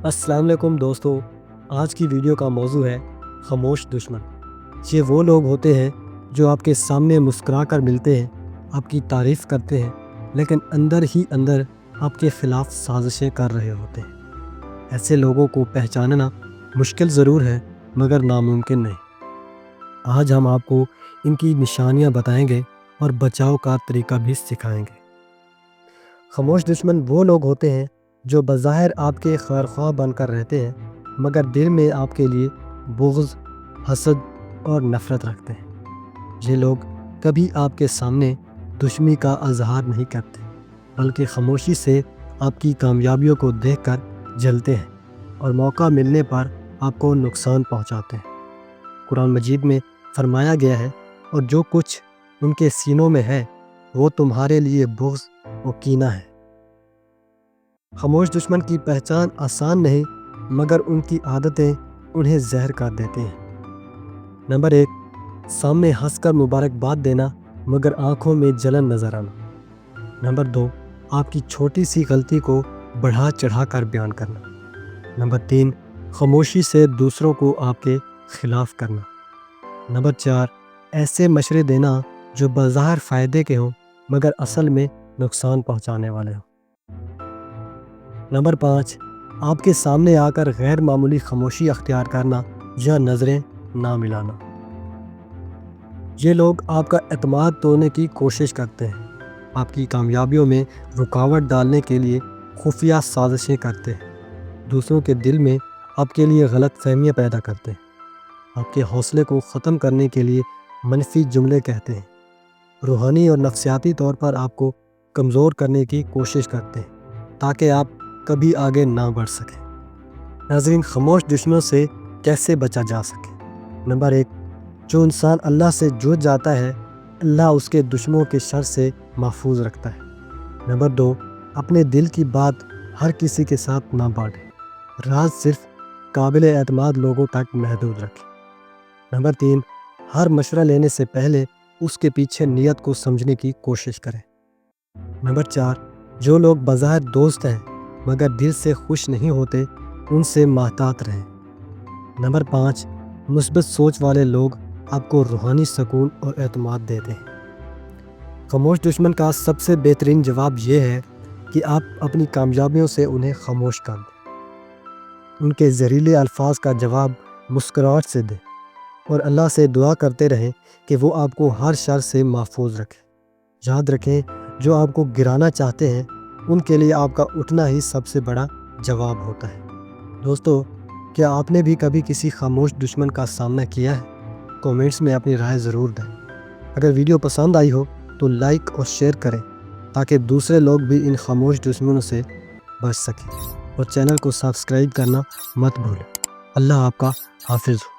السلام علیکم دوستو، آج کی ویڈیو کا موضوع ہے خاموش دشمن۔ یہ وہ لوگ ہوتے ہیں جو آپ کے سامنے مسکرا کر ملتے ہیں، آپ کی تعریف کرتے ہیں، لیکن اندر ہی اندر آپ کے خلاف سازشیں کر رہے ہوتے ہیں۔ ایسے لوگوں کو پہچاننا مشکل ضرور ہے مگر ناممکن نہیں۔ آج ہم آپ کو ان کی نشانیاں بتائیں گے اور بچاؤ کا طریقہ بھی سکھائیں گے۔ خاموش دشمن وہ لوگ ہوتے ہیں جو بظاہر آپ کے خیرخواہ بن کر رہتے ہیں مگر دل میں آپ کے لیے بغض، حسد اور نفرت رکھتے ہیں۔ یہ لوگ کبھی آپ کے سامنے دشمنی کا اظہار نہیں کرتے بلکہ خاموشی سے آپ کی کامیابیوں کو دیکھ کر جلتے ہیں اور موقع ملنے پر آپ کو نقصان پہنچاتے ہیں۔ قرآن مجید میں فرمایا گیا ہے، اور جو کچھ ان کے سینوں میں ہے وہ تمہارے لیے بغض و کینہ ہے۔ خاموش دشمن کی پہچان آسان نہیں مگر ان کی عادتیں انہیں زہر کر دیتی ہیں۔ نمبر 1، سامنے ہنس کر مبارکباد دینا مگر آنکھوں میں جلن نظر آنا۔ نمبر 2، آپ کی چھوٹی سی غلطی کو بڑھا چڑھا کر بیان کرنا۔ نمبر 3، خاموشی سے دوسروں کو آپ کے خلاف کرنا۔ نمبر 4، ایسے مشورے دینا جو بظاہر فائدے کے ہوں مگر اصل میں نقصان پہنچانے والے ہوں۔ نمبر 5، آپ کے سامنے آ کر غیر معمولی خاموشی اختیار کرنا یا نظریں نہ ملانا۔ یہ لوگ آپ کا اعتماد توڑنے کی کوشش کرتے ہیں، آپ کی کامیابیوں میں رکاوٹ ڈالنے کے لیے خفیہ سازشیں کرتے ہیں، دوسروں کے دل میں آپ کے لیے غلط فہمیاں پیدا کرتے ہیں، آپ کے حوصلے کو ختم کرنے کے لیے منفی جملے کہتے ہیں، روحانی اور نفسیاتی طور پر آپ کو کمزور کرنے کی کوشش کرتے ہیں تاکہ آپ کبھی آگے نہ بڑھ سکیں۔ ناظرین، خاموش دشمنوں سے کیسے بچا جا سکے؟ نمبر 1، جو انسان اللہ سے جڑ جاتا ہے اللہ اس کے دشمنوں کے شر سے محفوظ رکھتا ہے۔ نمبر 2، اپنے دل کی بات ہر کسی کے ساتھ نہ بانٹیں، راز صرف قابل اعتماد لوگوں تک محدود رکھیں۔ نمبر 3، ہر مشورہ لینے سے پہلے اس کے پیچھے نیت کو سمجھنے کی کوشش کریں۔ نمبر 4، جو لوگ بظاہر دوست ہیں مگر دل سے خوش نہیں ہوتے ان سے محتاط رہیں۔ نمبر 5، مثبت سوچ والے لوگ آپ کو روحانی سکون اور اعتماد دیتے ہیں۔ خاموش دشمن کا سب سے بہترین جواب یہ ہے کہ آپ اپنی کامیابیوں سے انہیں خاموش کر دیں، ان کے زہریلے الفاظ کا جواب مسکراہٹ سے دیں اور اللہ سے دعا کرتے رہیں کہ وہ آپ کو ہر شر سے محفوظ رکھے۔ یاد رکھیں، جو آپ کو گرانا چاہتے ہیں ان کے لیے آپ کا اٹھنا ہی سب سے بڑا جواب ہوتا ہے۔ دوستو، کیا آپ نے بھی کبھی کسی خاموش دشمن کا سامنا کیا ہے؟ کومنٹس میں اپنی رائے ضرور دیں۔ اگر ویڈیو پسند آئی ہو تو لائک اور شیئر کریں تاکہ دوسرے لوگ بھی ان خاموش دشمنوں سے بچ سکیں، اور چینل کو سبسکرائب کرنا مت بھولیں۔ اللہ آپ کا حافظ ہو۔